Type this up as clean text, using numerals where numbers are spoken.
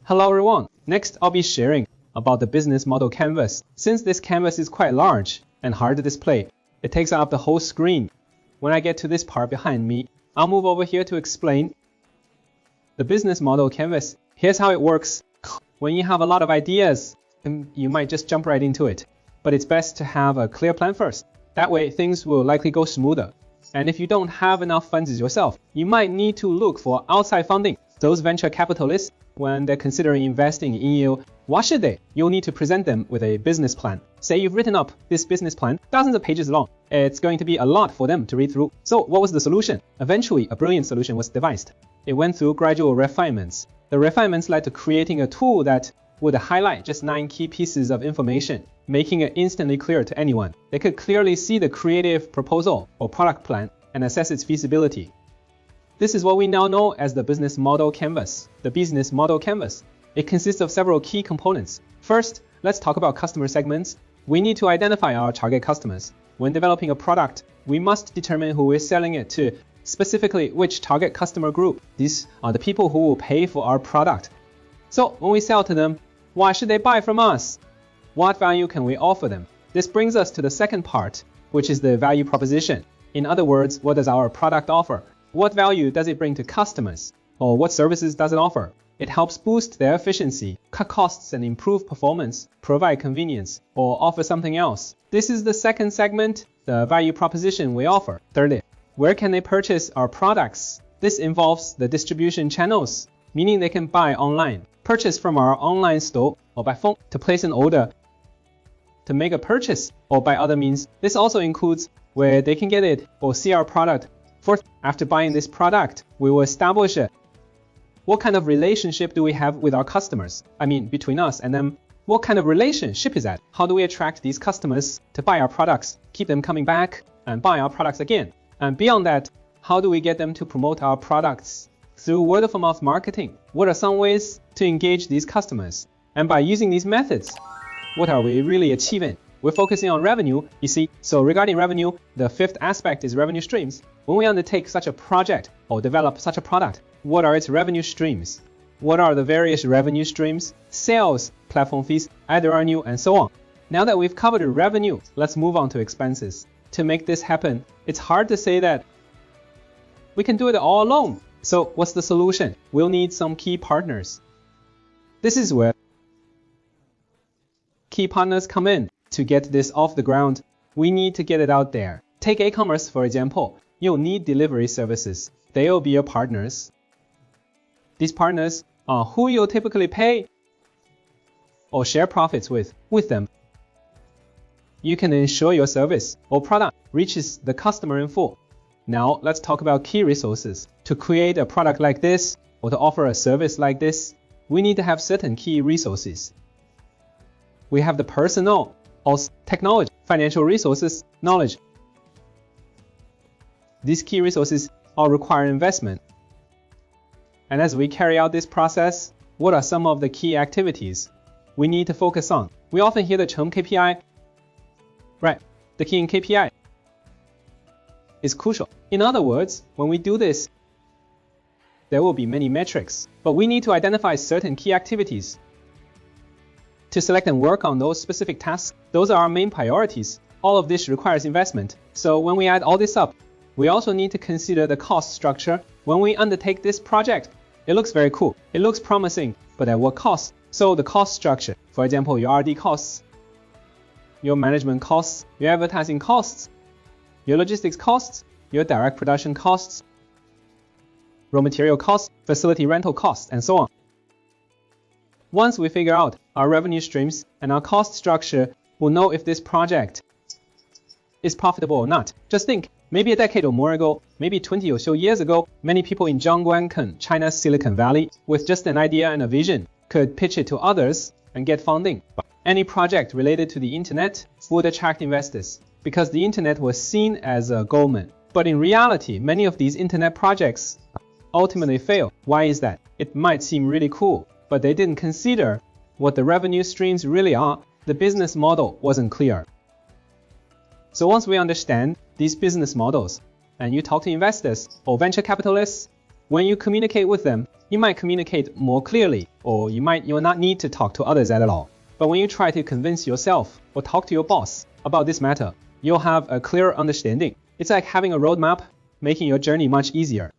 Hello everyone. Next, I'll be sharing about the business model canvas. Since this canvas is quite large and hard to display, it takes up the whole screen. When I get to this part behind me, I'll move over here to explain the business model canvas. Here's how it works. When you have a lot of ideas, you might just jump right into it. But it's best to have a clear plan first. That way, things will likely go smoother. And if you don't have enough funds yourself, you might need to look for outside funding. Those venture capitalists, when they're considering investing in you, what should they? You'll need to present them with a business plan. Say you've written up this business plan, thousands of pages long. It's going to be a lot for them to read through. So what was the solution? Eventually, a brilliant solution was devised. It went through gradual refinements. The refinements led to creating a tool that would highlight just 9 key pieces of information, making it instantly clear to anyone. They could clearly see the creative proposal or product plan and assess its feasibility. This is what we now know as the business model canvas. The business model canvas. It consists of several key components. First, let's talk about customer segments. We need to identify our target customers. When developing a product, we must determine who we're selling it to, specifically which target customer group. These are the people who will pay for our product. So when we sell to them, why should they buy from us? What value can we offer them? This brings us to the second part, which is the value proposition. In other words, what does our product offer? What value does it bring to customers? Or what services does it offer? It helps boost their efficiency, cut costs and improve performance, provide convenience, or offer something else. This is the second segment, the value proposition we offer. Thirdly, where can they purchase our products? This involves the distribution channels, meaning they can buy online, purchase from our online store, or by phone to place an order, to make a purchase, or by other means. This also includes where they can get it or see our product. Fourth, after buying this product, we will establish what kind of relationship do we have with our customers? I mean, between us and them, what kind of relationship is that? How do we attract these customers to buy our products, keep them coming back and buy our products again? And beyond that, how do we get them to promote our products? Through word-of-mouth marketing. What are some ways to engage these customers? And by using these methods, what are we really achieving? We're focusing on revenue, you see. So regarding revenue, the fifth aspect is revenue streams. When we undertake such a project or develop such a product, what are its revenue streams? What are the various revenue streams? Sales, platform fees, ad revenue, and so on. Now that we've covered revenue, let's move on to expenses. To make this happen, it's hard to say that we can do it all alone. So what's the solution? We'll need some key partners. This is where key partners come in. To get this off the ground, we need to get it out there. Take e-commerce, for example. You'll need delivery services. They'll be your partners. These partners are who you'll typically pay or share profits with them. You can ensure your service or product reaches the customer in full. Now, let's talk about key resources. To create a product like this or to offer a service like this, we need to have certain key resources. We have the personnel, also technology, financial resources, knowledge. These key resources all require investment. And as we carry out this process, what are some of the key activities we need to focus on? We often hear the term KPI. Right, the key in KPI is crucial. In other words, when we do this, there will be many metrics, but we need to identify certain key activities to select and work on those specific tasks. Those are our main priorities. All of this requires investment. So when we add all this up, we also need to consider the cost structure. When we undertake this project, it looks very cool. It looks promising, but at what cost? So the cost structure, for example, your R&D costs, your management costs, your advertising costs, your logistics costs, your direct production costs, raw material costs, facility rental costs, and so on. Once we figure out our revenue streams and our cost structure, we'll know if this project is profitable or not. Just think, maybe a decade or more ago, maybe 20 or so years ago, many people in Zhangguancun, China's Silicon Valley, with just an idea and a vision, could pitch it to others and get funding. Any project related to the internet would attract investors because the internet was seen as a goldmine. But in reality, many of these internet projects ultimately fail. Why is that? It might seem really cool, but they didn't consider what the revenue streams really are. The business model wasn't clear. So once we understand these business models, and you talk to investors or venture capitalists, When you communicate with them, you might communicate more clearly, or you'll not need to talk to others at all. But when you try to convince yourself or talk to your boss about this matter, you'll have a clear understanding. It's like having a roadmap, making your journey much easier.